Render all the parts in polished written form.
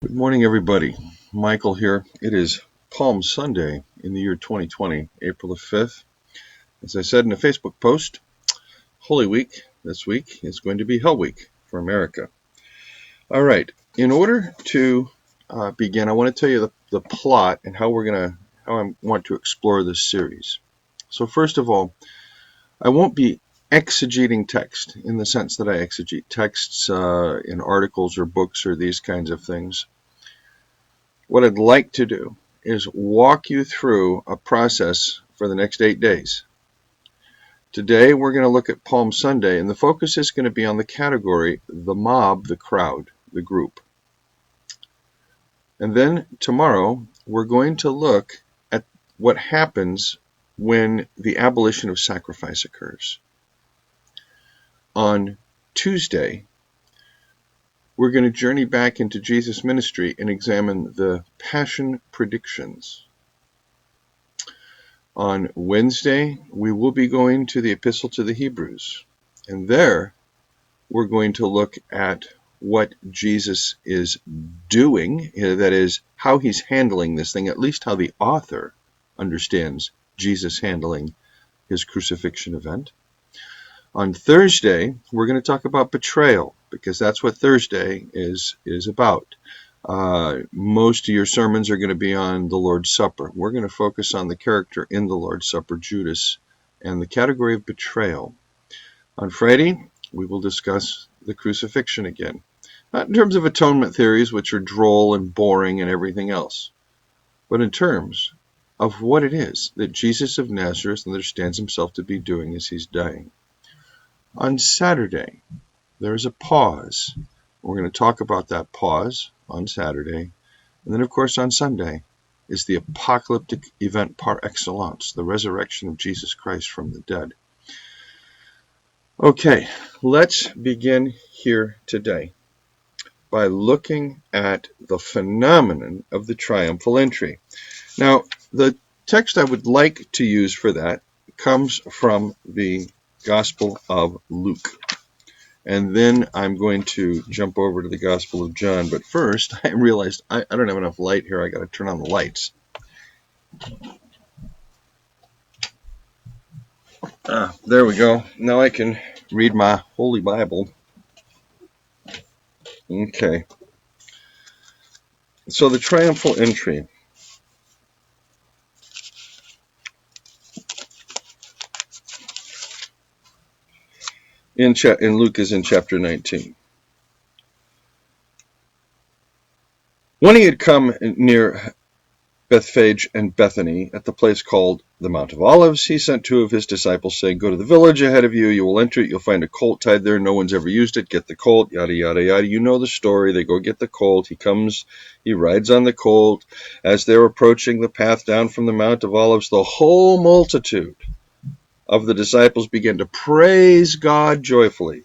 Good morning, everybody. Michael here. It is Palm Sunday in the year 2020, April the 5th. As I said in a Facebook post, Holy Week this week is going to be Hell Week for America. All right. In order to begin, I want to tell you the plot and how I want to explore this series. So first of all, I won't be exegeting text in the sense that I exegete texts in articles or books or these kinds of things. What I'd like to do is walk you through a process for the next 8 days. Today we're going to look at Palm Sunday, and the focus is going to be on the category, the mob, the crowd, the group. And then tomorrow we're going to look at what happens when the abolition of sacrifice occurs. On Tuesday, we're going to journey back into Jesus' ministry and examine the Passion predictions. On Wednesday, we will be going to the Epistle to the Hebrews, and there we're going to look at what Jesus is doing, that is, how he's handling this thing, at least how the author understands Jesus handling his crucifixion event. On Thursday, we're going to talk about betrayal, because that's what Thursday is about. Most of your sermons are going to be on the Lord's Supper. We're going to focus on the character in the Lord's Supper, Judas, and the category of betrayal. On Friday, we will discuss the crucifixion again. Not in terms of atonement theories, which are droll and boring and everything else, but in terms of what it is that Jesus of Nazareth understands himself to be doing as he's dying. On Saturday, there is a pause. We're going to talk about that pause on Saturday. And then, of course, on Sunday is the apocalyptic event par excellence, the resurrection of Jesus Christ from the dead. Okay, let's begin here today by looking at the phenomenon of the triumphal entry. Now, the text I would like to use for that comes from the Gospel of Luke. And then I'm going to jump over to the Gospel of John. But first, I realized I don't have enough light here. I got to turn on the lights. There we go. Now I can read my Holy Bible. Okay. So the triumphal entry. In Luke is in chapter 19. When he had come near Bethphage and Bethany at the place called the Mount of Olives, he sent 2 of his disciples, saying, "Go to the village ahead of you. You will enter it. You'll find a colt tied there. No one's ever used it. Get the colt." Yada, yada, yada. You know the story. They go get the colt. He comes. He rides on the colt. As they're approaching the path down from the Mount of Olives, the whole multitude of the disciples began to praise God joyfully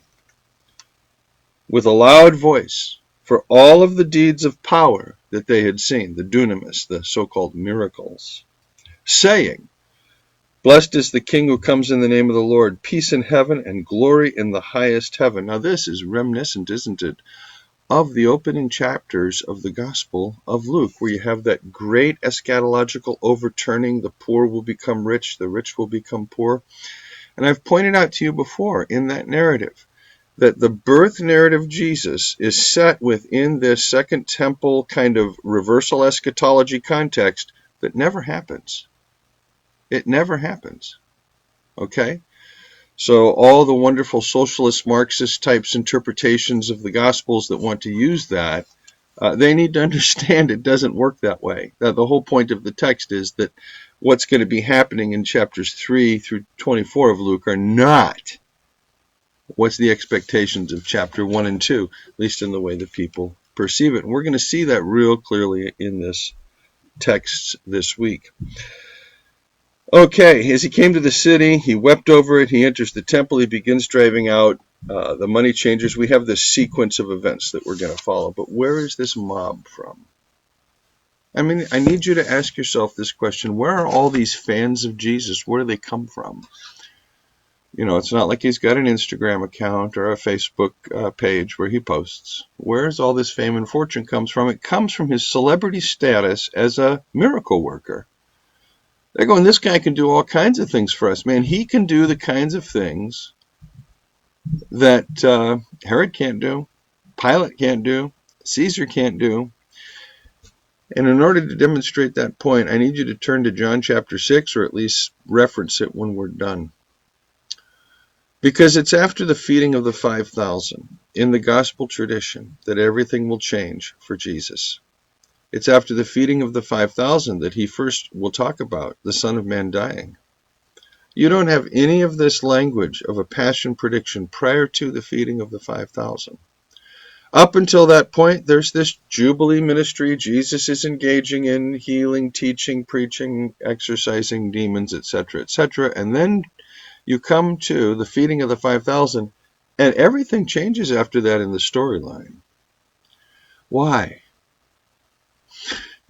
with a loud voice for all of the deeds of power that they had seen, the dunamis, the so-called miracles, saying, "Blessed is the King who comes in the name of the Lord, peace in heaven and glory in the highest heaven." Now this is reminiscent, isn't it, of the opening chapters of the Gospel of Luke, where you have that great eschatological overturning. The poor will become rich, the rich will become poor. And I've pointed out to you before in that narrative that the birth narrative of Jesus is set within this Second Temple kind of reversal eschatology context that never happens. It never happens. Okay? So all the wonderful socialist Marxist types interpretations of the Gospels that want to use that, they need to understand it doesn't work that way. The whole point of the text is that what's going to be happening in chapters 3 through 24 of Luke are not what's the expectations of chapter 1 and 2, at least in the way that people perceive it. And we're going to see that real clearly in this text this week. Okay, as he came to the city, he wept over it. He enters the temple. He begins driving out the money changers. We have this sequence of events that we're going to follow. But where is this mob from? I mean, I need you to ask yourself this question. Where are all these fans of Jesus? Where do they come from? It's not like he's got an Instagram account or a Facebook page where he posts. Where's all this fame and fortune comes from? It comes from his celebrity status as a miracle worker. They're going, this guy can do all kinds of things for us. Man, he can do the kinds of things that Herod can't do, Pilate can't do, Caesar can't do. And in order to demonstrate that point, I need you to turn to John chapter 6, or at least reference it when we're done. Because it's after the feeding of the 5,000 in the gospel tradition that everything will change for Jesus. It's after the feeding of the 5,000 that he first will talk about the Son of Man dying. You don't have any of this language of a passion prediction prior to the feeding of the 5,000. Up until that point, there's this Jubilee ministry. Jesus is engaging in healing, teaching, preaching, exorcising demons, etc., etc. And then you come to the feeding of the 5,000, and everything changes after that in the storyline. Why?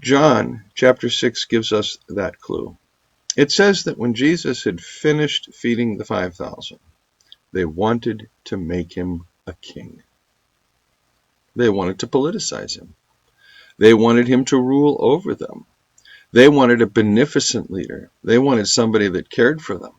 John chapter 6 gives us that clue. It says that when Jesus had finished feeding the 5,000, they wanted to make him a king. They wanted to politicize him. They wanted him to rule over them. They wanted a beneficent leader. They wanted somebody that cared for them.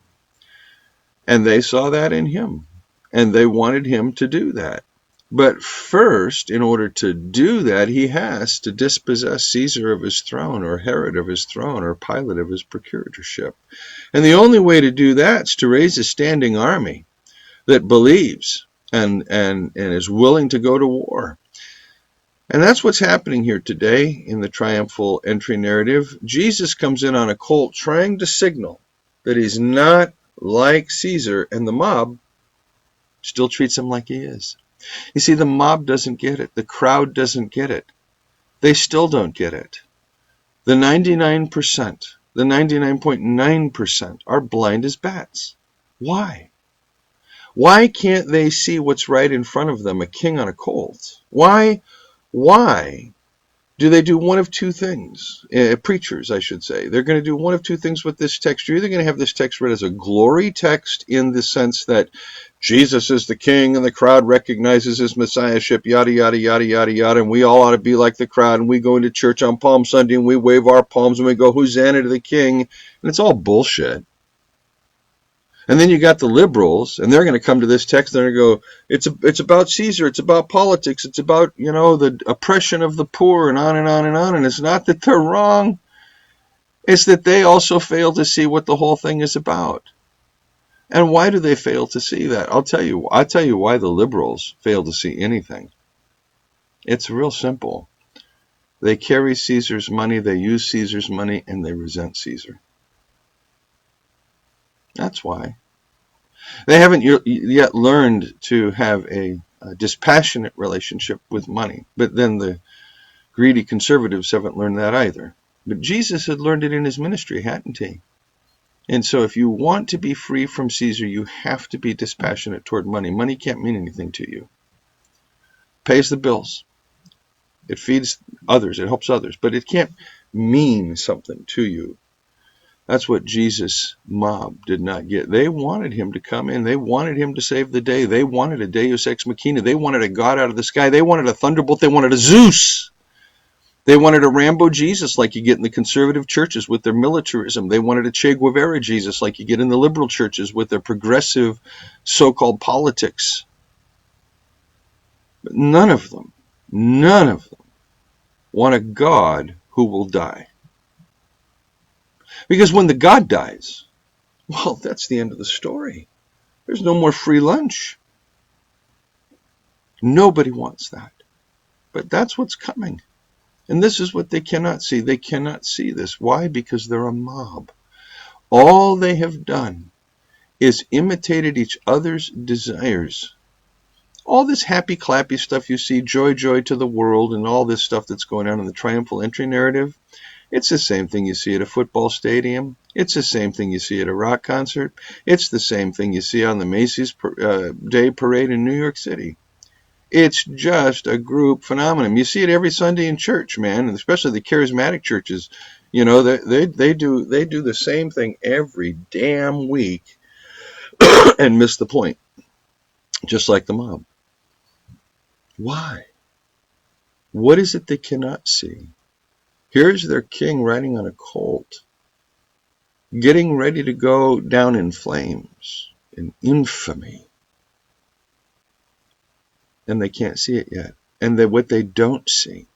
And they saw that in him. And they wanted him to do that. But first, in order to do that, he has to dispossess Caesar of his throne, or Herod of his throne, or Pilate of his procuratorship. And the only way to do that is to raise a standing army that believes and is willing to go to war. And that's what's happening here today in the triumphal entry narrative. Jesus comes in on a colt trying to signal that he's not like Caesar, and the mob still treats him like he is. You see, the mob doesn't get it. The crowd doesn't get it. They still don't get it. The 99%, the 99.9% are blind as bats. Why? Why can't they see what's right in front of them, a king on a colt? Why do they do one of two things? Preachers, I should say. They're going to do one of two things with this text. You're either going to have this text read as a glory text in the sense that Jesus is the king and the crowd recognizes his messiahship, yada, yada, yada, yada, yada, and we all ought to be like the crowd, and we go into church on Palm Sunday and we wave our palms and we go, Hosanna to the king, and it's all bullshit. And then you got the liberals, and they're going to come to this text and they're going to go, it's about Caesar, it's about politics, it's about, the oppression of the poor, and on and on and on. And it's not that they're wrong. It's that they also fail to see what the whole thing is about. And why do they fail to see that? I'll tell you why the liberals fail to see anything. It's real simple. They carry Caesar's money, they use Caesar's money, and they resent Caesar. That's why. They haven't yet learned to have a dispassionate relationship with money. But then the greedy conservatives haven't learned that either. But Jesus had learned it in his ministry, hadn't he? And so if you want to be free from Caesar, you have to be dispassionate toward money. Money can't mean anything to you. It pays the bills. It feeds others. It helps others. But it can't mean something to you. That's what Jesus' mob did not get. They wanted him to come in. They wanted him to save the day. They wanted a Deus Ex Machina. They wanted a God out of the sky. They wanted a thunderbolt. They wanted a Zeus. They wanted a Rambo Jesus like you get in the conservative churches with their militarism. They wanted a Che Guevara Jesus like you get in the liberal churches with their progressive so-called politics. But none of them want a God who will die. Because when the God dies, well, that's the end of the story. There's no more free lunch. Nobody wants that. But that's what's coming. And this is what they cannot see. They cannot see this. Why? Because they're a mob. All they have done is imitated each other's desires. All this happy clappy stuff you see, joy, joy to the world, and all this stuff that's going on in the triumphal entry narrative, it's the same thing you see at a football stadium. It's the same thing you see at a rock concert. It's the same thing you see on the Macy's Day Parade in New York City. It's just a group phenomenon. You see it every Sunday in church, man, and especially the charismatic churches. They do the same thing every damn week. and miss the point, just like the mob. Why? What is it they cannot see? Here's their king riding on a colt, getting ready to go down in flames, in infamy. And they can't see it yet. And what they don't see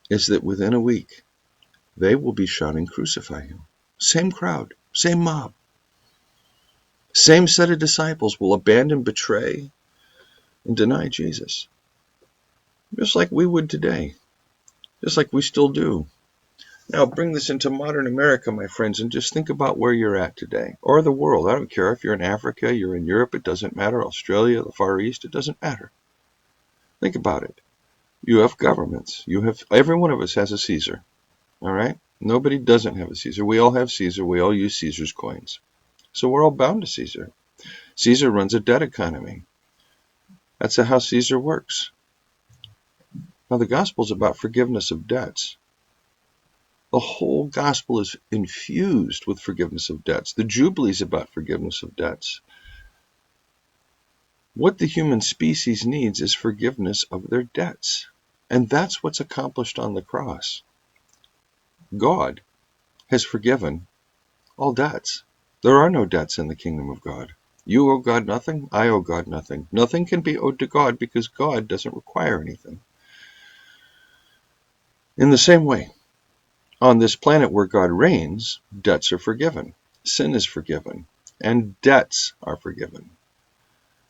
is that within a week, they will be shouting, "Crucify him." Same crowd, same mob, same set of disciples will abandon, betray, and deny Jesus. Just like we would today, just like we still do. Now bring this into modern America, my friends, and just think about where you're at today, or the world. I don't care if you're in Africa, you're in Europe, it doesn't matter. Australia, the Far East, it doesn't matter. Think about it. You have governments. Every one of us has a Caesar. All right? Nobody doesn't have a Caesar. We all have Caesar. We all use Caesar's coins. So we're all bound to Caesar. Caesar runs a debt economy. That's how Caesar works. Now the gospel is about forgiveness of debts. The whole gospel is infused with forgiveness of debts. The Jubilee is about forgiveness of debts. What the human species needs is forgiveness of their debts. And that's what's accomplished on the cross. God has forgiven all debts. There are no debts in the kingdom of God. You owe God nothing. I owe God nothing. Nothing can be owed to God because God doesn't require anything. In the same way, on this planet where God reigns, debts are forgiven, sin is forgiven, and debts are forgiven.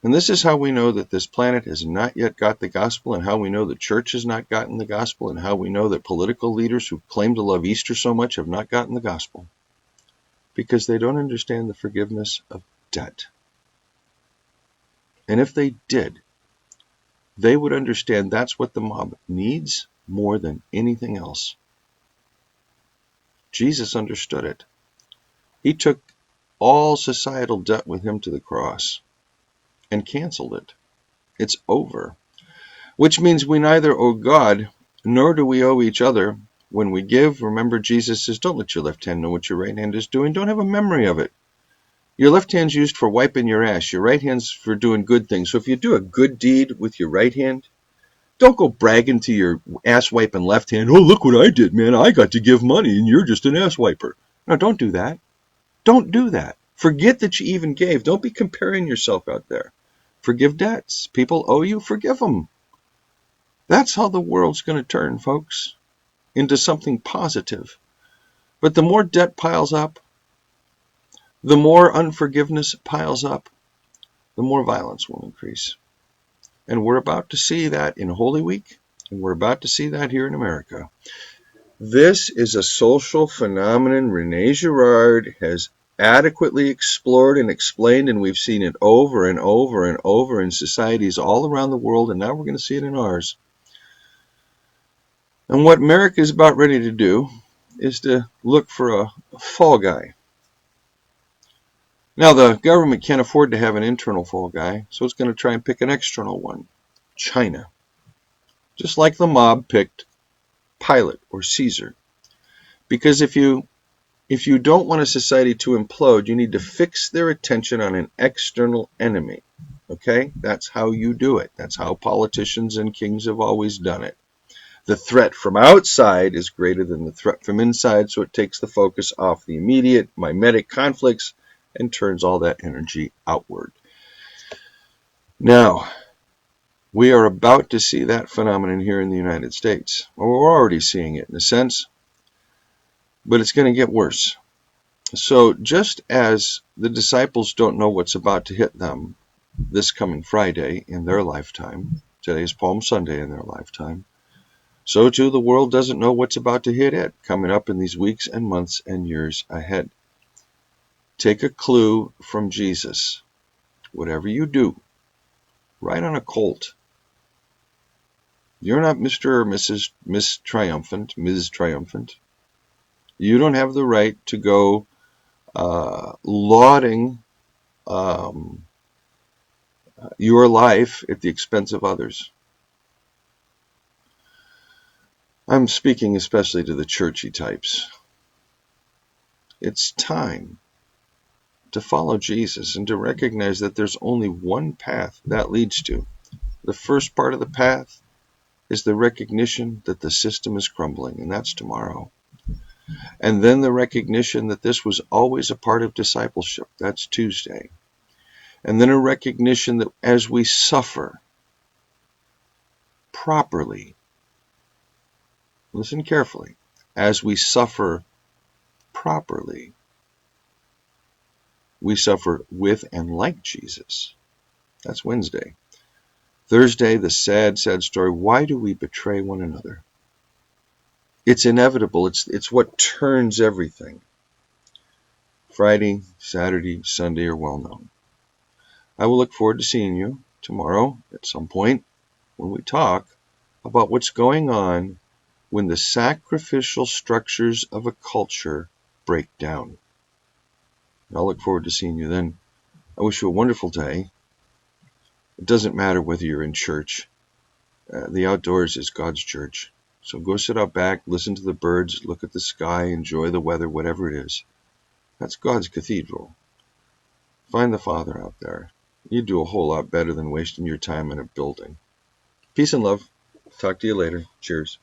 And this is how we know that this planet has not yet got the gospel, and how we know the church has not gotten the gospel, and how we know that political leaders who claim to love Easter so much have not gotten the gospel. Because they don't understand the forgiveness of debt. And if they did, they would understand that's what the mob needs more than anything else. Jesus understood it. He took all societal debt with him to the cross and canceled it. It's over. Which means we neither owe God nor do we owe each other when we give. Remember, Jesus says, don't let your left hand know what your right hand is doing. Don't have a memory of it. Your left hand's used for wiping your ass. Your right hand's for doing good things. So if you do a good deed with your right hand, don't go bragging to your ass wiping left hand. Oh, look what I did, man. I got to give money and you're just an ass wiper. No, don't do that. Don't do that. Forget that you even gave. Don't be comparing yourself out there. Forgive debts. People owe you, forgive them. That's how the world's going to turn, folks, into something positive. But the more debt piles up, the more unforgiveness piles up, the more violence will increase. And we're about to see that in Holy Week, and we're about to see that here in America. This is a social phenomenon Rene Girard has adequately explored and explained, and we've seen it over and over and over in societies all around the world, and now we're going to see it in ours. And what America is about ready to do is to look for a fall guy. Now, the government can't afford to have an internal fall guy, so it's going to try and pick an external one, China. Just like the mob picked Pilate or Caesar. Because if you don't want a society to implode, you need to fix their attention on an external enemy. Okay? That's how you do it. That's how politicians and kings have always done it. The threat from outside is greater than the threat from inside, so it takes the focus off the immediate mimetic conflicts and turns all that energy outward. Now, we are about to see that phenomenon here in the United States. Well, we're already seeing it in a sense, but it's going to get worse. So just as the disciples don't know what's about to hit them this coming Friday in their lifetime, today is Palm Sunday in their lifetime, so too the world doesn't know what's about to hit it coming up in these weeks and months and years ahead. Take a clue from Jesus. Whatever you do, ride on a colt. You're not Mr. or Mrs. Miss Triumphant, Ms. Triumphant. You don't have the right to go lauding your life at the expense of others. I'm speaking especially to the churchy types. It's time to follow Jesus and to recognize that there's only one path that leads to. The first part of the path is the recognition that the system is crumbling, and that's tomorrow. And then the recognition that this was always a part of discipleship, that's Tuesday. And then a recognition that as we suffer properly, listen carefully, as we suffer properly, we suffer with and like Jesus. That's Wednesday. Thursday, the sad, sad story. Why do we betray one another? It's inevitable. It's what turns everything. Friday, Saturday, Sunday are well known. I will look forward to seeing you tomorrow at some point when we talk about what's going on when the sacrificial structures of a culture break down. I'll look forward to seeing you then. I wish you a wonderful day. It doesn't matter whether you're in church. The outdoors is God's church. So go sit out back, listen to the birds, look at the sky, enjoy the weather, whatever it is. That's God's cathedral. Find the Father out there. You do a whole lot better than wasting your time in a building. Peace and love. Talk to you later. Cheers.